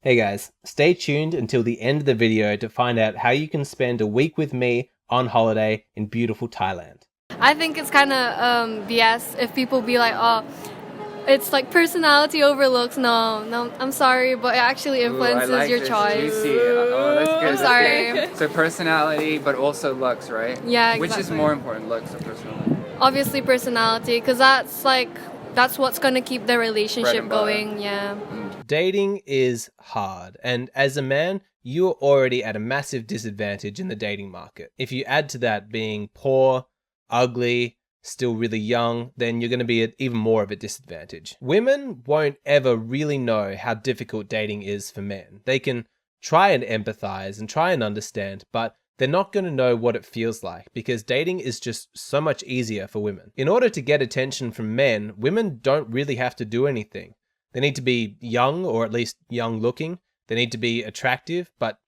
Hey guys, stay tuned until the end of the video to find out how you can spend a week with me on holiday in beautiful Thailand. I think it's kind of BS if people be like, oh, it's like personality over looks. No, I'm sorry, but it actually influences like your this. choice. Juicy. Oh, that's good. I'm That's sorry. good. So personality, but also looks, right? Yeah, exactly. Which is more important, looks or personality? Obviously personality, because that's what's gonna keep the relationship going. Yeah. Dating is hard, and as a man, you're already at a massive disadvantage in the dating market. If you add to that being poor, ugly, still really young, then you're going to be at even more of a disadvantage. Women won't ever really know how difficult dating is for men. They can try and empathize and try and understand, but they're not going to know what it feels like because dating is just so much easier for women. In order to get attention from men, women don't really have to do anything. They need to be young, or at least young looking. They need to be attractive, but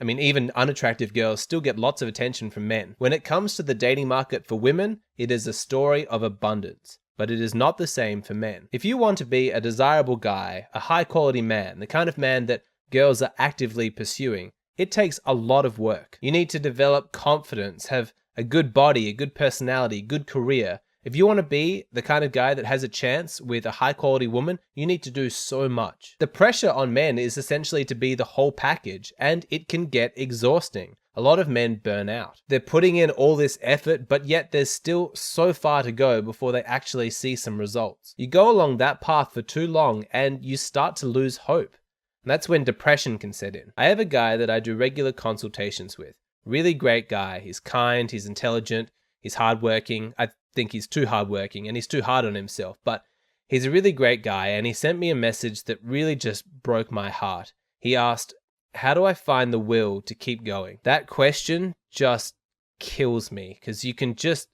I mean, even unattractive girls still get lots of attention from men. When it comes to the dating market for women, it is a story of abundance, but it is not the same for men. If you want to be a desirable guy, a high quality man, the kind of man that girls are actively pursuing, it takes a lot of work. You need to develop confidence, have a good body, a good personality, good career. If you want to be the kind of guy that has a chance with a high quality woman, you need to do so much. The pressure on men is essentially to be the whole package, and it can get exhausting. A lot of men burn out. They're putting in all this effort, but yet there's still so far to go before they actually see some results. You go along that path for too long and you start to lose hope. And that's when depression can set in. I have a guy that I do regular consultations with. Really great guy. He's kind, he's intelligent, he's hardworking. I think he's too hardworking and he's too hard on himself, but he's a really great guy, and he sent me a message that really just broke my heart. He asked, how do I find the will to keep going? That question just kills me because you can just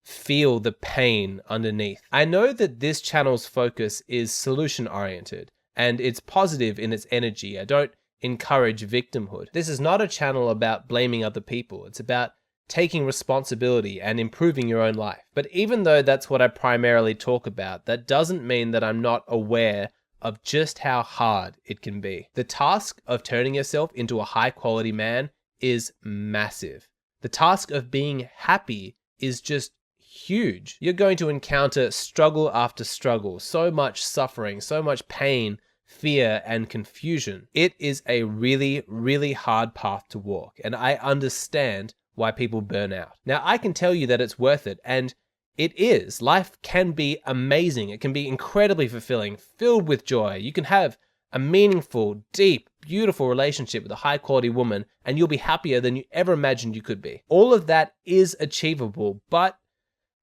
feel the pain underneath. I know that this channel's focus is solution oriented and it's positive in its energy. I don't encourage victimhood. This is not a channel about blaming other people. It's about taking responsibility and improving your own life. But even though that's what I primarily talk about, that doesn't mean that I'm not aware of just how hard it can be. The task of turning yourself into a high quality man is massive. The task of being happy is just huge. You're going to encounter struggle after struggle, so much suffering, so much pain, fear, and confusion. It is a really, really hard path to walk, and I understand why people burn out. Now, I can tell you that it's worth it, and it is. Life can be amazing. It can be incredibly fulfilling, filled with joy. You can have a meaningful, deep, beautiful relationship with a high quality woman, and you'll be happier than you ever imagined you could be. All of that is achievable, but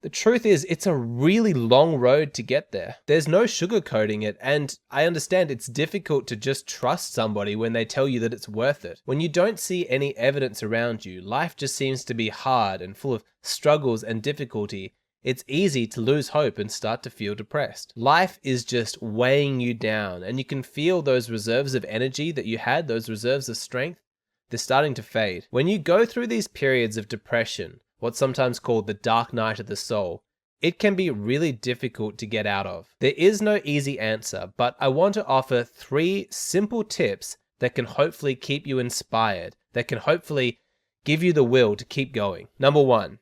the truth is, it's a really long road to get there. There's no sugarcoating it, and I understand it's difficult to just trust somebody when they tell you that it's worth it. When you don't see any evidence around you, life just seems to be hard and full of struggles and difficulty. It's easy to lose hope and start to feel depressed. Life is just weighing you down, and you can feel those reserves of energy that you had, those reserves of strength, they're starting to fade. When you go through these periods of depression, what's sometimes called the dark night of the soul, it can be really difficult to get out of. There is no easy answer, but I want to offer 3 simple tips that can hopefully keep you inspired, that can hopefully give you the will to keep going. Number 1,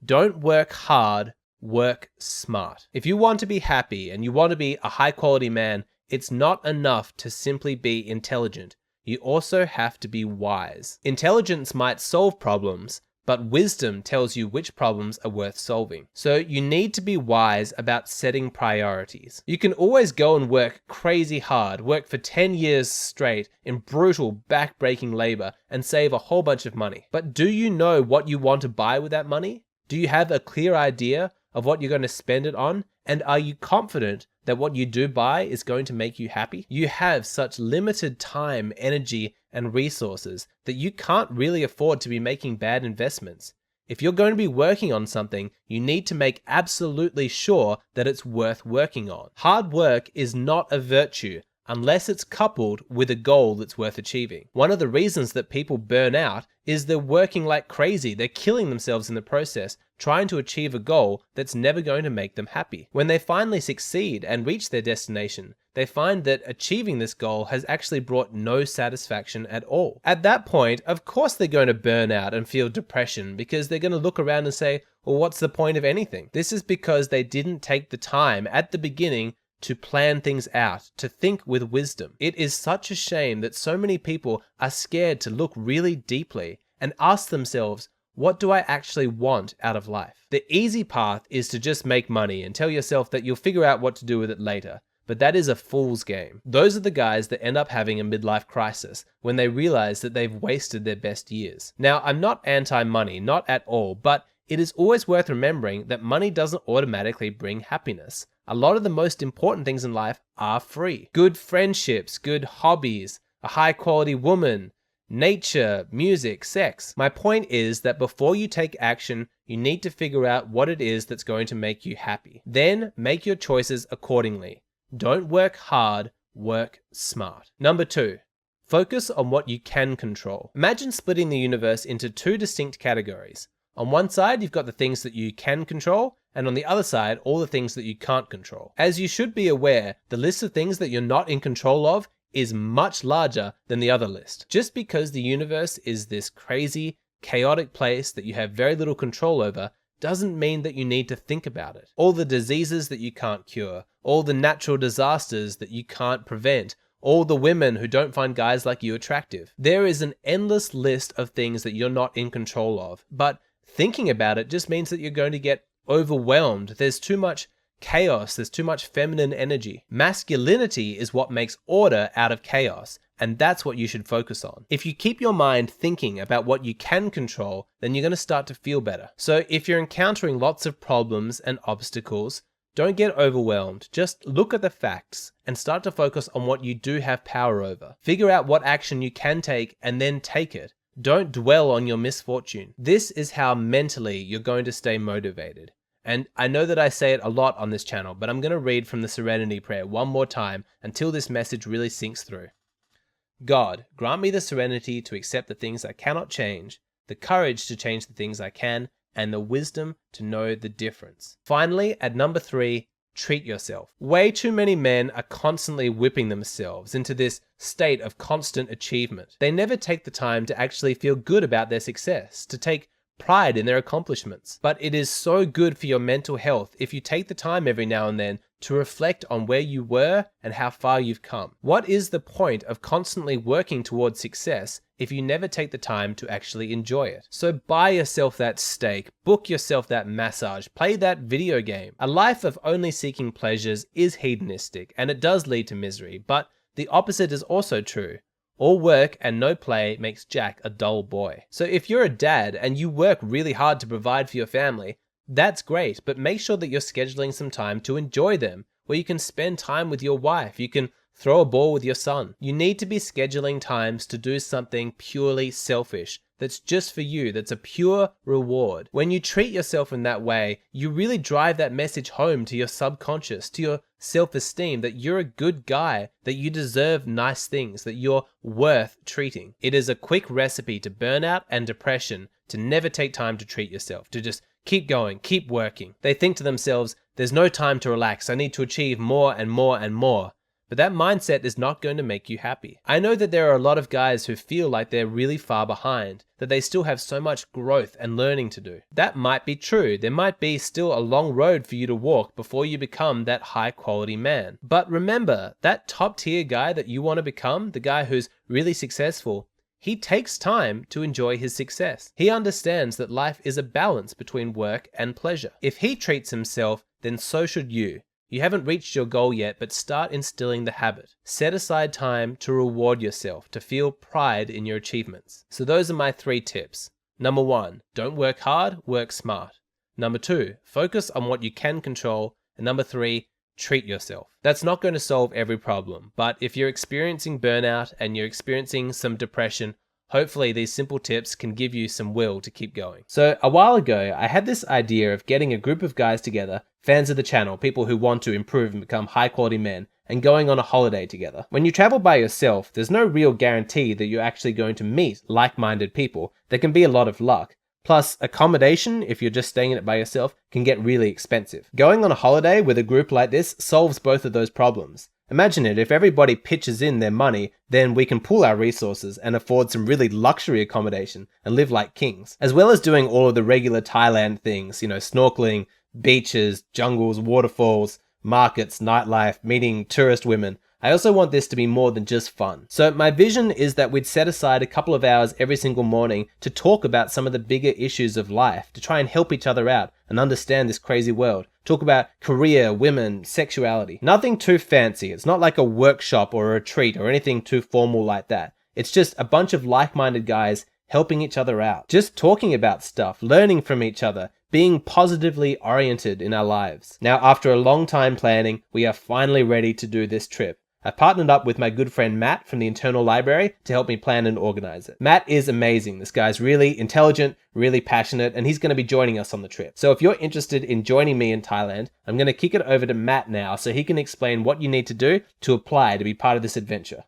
don't work hard, work smart. If you want to be happy and you want to be a high quality man, it's not enough to simply be intelligent. You also have to be wise. Intelligence might solve problems, but wisdom tells you which problems are worth solving. So you need to be wise about setting priorities. You can always go and work crazy hard, work for 10 years straight in brutal, back-breaking labor and save a whole bunch of money. But do you know what you want to buy with that money? Do you have a clear idea of what you're going to spend it on? And are you confident that what you do buy is going to make you happy? You have such limited time, energy, and resources that you can't really afford to be making bad investments. If you're going to be working on something, you need to make absolutely sure that it's worth working on. Hard work is not a virtue. unless it's coupled with a goal that's worth achieving. One of the reasons that people burn out is they're working like crazy. They're killing themselves in the process, trying to achieve a goal that's never going to make them happy. When they finally succeed and reach their destination, they find that achieving this goal has actually brought no satisfaction at all. At that point, of course they're going to burn out and feel depression, because they're going to look around and say, well, what's the point of anything? This is because they didn't take the time at the beginning to plan things out, to think with wisdom. It is such a shame that so many people are scared to look really deeply and ask themselves, what do I actually want out of life? The easy path is to just make money and tell yourself that you'll figure out what to do with it later. But that is a fool's game. Those are the guys that end up having a midlife crisis when they realize that they've wasted their best years. Now, I'm not anti-money, not at all, but it is always worth remembering that money doesn't automatically bring happiness. A lot of the most important things in life are free. Good friendships, good hobbies, a high quality woman, nature, music, sex. My point is that before you take action, you need to figure out what it is that's going to make you happy. Then make your choices accordingly. Don't work hard, work smart. Number 2, focus on what you can control. Imagine splitting the universe into 2 distinct categories. On one side, you've got the things that you can control, and on the other side, all the things that you can't control. As you should be aware, the list of things that you're not in control of is much larger than the other list. Just because the universe is this crazy, chaotic place that you have very little control over doesn't mean that you need to think about it. All the diseases that you can't cure, all the natural disasters that you can't prevent, all the women who don't find guys like you attractive. There is an endless list of things that you're not in control of, but thinking about it just means that you're going to get overwhelmed. There's too much chaos, there's too much feminine energy. Masculinity is what makes order out of chaos, and that's what you should focus on. If you keep your mind thinking about what you can control, then you're going to start to feel better. So if you're encountering lots of problems and obstacles, don't get overwhelmed. Just look at the facts and start to focus on what you do have power over. Figure out what action you can take and then take it. Don't dwell on your misfortune. This is how mentally you're going to stay motivated. And I know that I say it a lot on this channel, but I'm going to read from the Serenity Prayer one more time until this message really sinks through. God, grant me the serenity to accept the things I cannot change, the courage to change the things I can, and the wisdom to know the difference. Finally, at number 3, treat yourself. Way too many men are constantly whipping themselves into this state of constant achievement. They never take the time to actually feel good about their success, to take pride in their accomplishments. But it is so good for your mental health if you take the time every now and then to reflect on where you were and how far you've come. What is the point of constantly working towards success if you never take the time to actually enjoy it? So buy yourself that steak, book yourself that massage, play that video game. A life of only seeking pleasures is hedonistic and it does lead to misery, but the opposite is also true. All work and no play makes Jack a dull boy. So if you're a dad and you work really hard to provide for your family, that's great, but make sure that you're scheduling some time to enjoy them, where you can spend time with your wife, you can throw a ball with your son. You need to be scheduling times to do something purely selfish, that's just for you, that's a pure reward. When you treat yourself in that way, you really drive that message home to your subconscious, to your self-esteem, that you're a good guy, that you deserve nice things, that you're worth treating. It is a quick recipe to burnout and depression to never take time to treat yourself, to just keep going, keep working. They think to themselves, there's no time to relax, I need to achieve more and more and more. But that mindset is not going to make you happy. I know that there are a lot of guys who feel like they're really far behind, that they still have so much growth and learning to do. That might be true. There might be still a long road for you to walk before you become that high quality man. But remember, that top tier guy that you want to become, the guy who's really successful, he takes time to enjoy his success. He understands that life is a balance between work and pleasure. If he treats himself, then so should you. You haven't reached your goal yet, but start instilling the habit. Set aside time to reward yourself, to feel pride in your achievements. So those are my 3 tips. Number 1, don't work hard, work smart. Number 2, focus on what you can control. And number 3, treat yourself. That's not going to solve every problem, but if you're experiencing burnout and you're experiencing some depression, hopefully these simple tips can give you some will to keep going. So a while ago, I had this idea of getting a group of guys together, fans of the channel, people who want to improve and become high quality men, and going on a holiday together. When you travel by yourself, there's no real guarantee that you're actually going to meet like-minded people. There can be a lot of luck. Plus, accommodation, if you're just staying in it by yourself, can get really expensive. Going on a holiday with a group like this solves both of those problems. Imagine it, if everybody pitches in their money, then we can pool our resources and afford some really luxury accommodation and live like kings. As well as doing all of the regular Thailand things, snorkeling, beaches, jungles, waterfalls, markets, nightlife, meeting tourist women. I also want this to be more than just fun. So my vision is that we'd set aside a couple of hours every single morning to talk about some of the bigger issues of life, to try and help each other out and understand this crazy world. Talk about career, women, sexuality. Nothing too fancy. It's not like a workshop or a retreat or anything too formal like that. It's just a bunch of like-minded guys helping each other out. Just talking about stuff, learning from each other, being positively oriented in our lives. Now, after a long time planning, we are finally ready to do this trip. I partnered up with my good friend Matt from the Internal Library to help me plan and organize it. Matt is amazing. This guy's really intelligent, really passionate, and he's going to be joining us on the trip. So if you're interested in joining me in Thailand, I'm going to kick it over to Matt now so he can explain what you need to do to apply to be part of this adventure.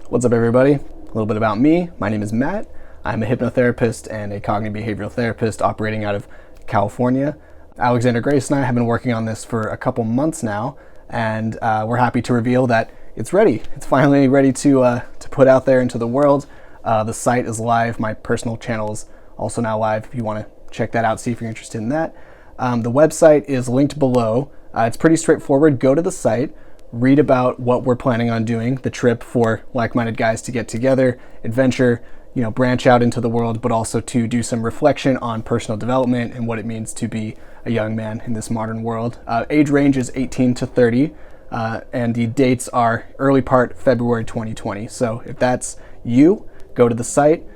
What's up, everybody? A little bit about me. My name is Matt. I'm a hypnotherapist and a cognitive behavioral therapist operating out of California. Alexander Grace and I have been working on this for a couple months now, and we're happy to reveal that it's ready. It's finally ready to put out there into the world. The site is live. My personal channel is also now live if you want to check that out, see if you're interested in that. The website is linked below. It's pretty straightforward. Go to the site, read about what we're planning on doing, the trip for like-minded guys to get together, adventure, branch out into the world, but also to do some reflection on personal development and what it means to be a young man in this modern world. Age range is 18 to 30. And the dates are early part February 2020. So if that's you, go to the site,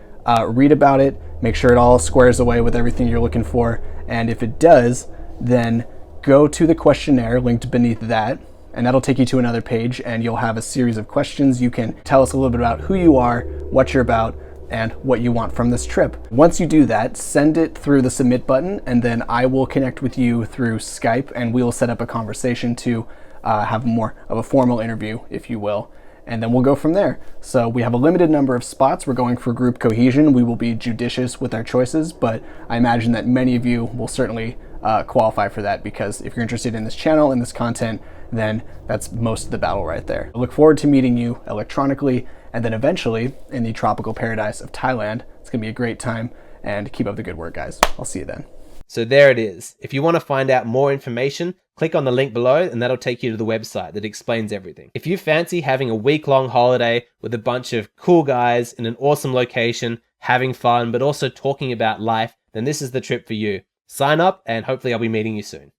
read about it, make sure it all squares away with everything you're looking for. And if it does, then go to the questionnaire linked beneath that, and that'll take you to another page, and you'll have a series of questions. You can tell us a little bit about who you are, what you're about, and what you want from this trip. Once you do that, send it through the submit button, and then I will connect with you through Skype, and we'll set up a conversation to have more of a formal interview, if you will, and then we'll go from there. So we have a limited number of spots. We're going for group cohesion. We will be judicious with our choices, but I imagine that many of you will certainly qualify for that, because if you're interested in this channel and this content, then that's most of the battle right there. I look forward to meeting you electronically, and then eventually in the tropical paradise of Thailand. It's gonna be a great time, and keep up the good work, guys. I'll see you then. So there it is. If you want to find out more information, click on the link below and that'll take you to the website that explains everything. If you fancy having a week-long holiday with a bunch of cool guys in an awesome location, having fun, but also talking about life, then this is the trip for you. Sign up and hopefully I'll be meeting you soon.